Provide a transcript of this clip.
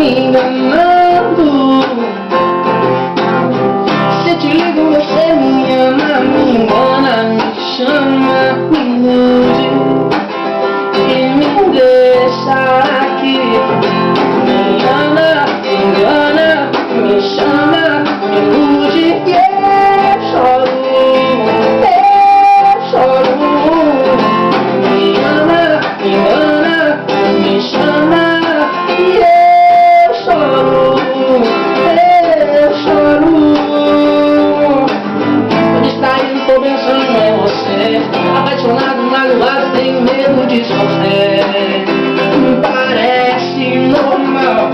me enganando. Se te ligo você me ama, me engana, me chama, me ilude e me deixa aqui. Me engana, me chama, me ilude e eu choro. Me ama, me engana, me chama e eu choro. Tô distraído, tô pensando em você. Apaixonado, magoado, tenho medo de sofrer. Parece normal,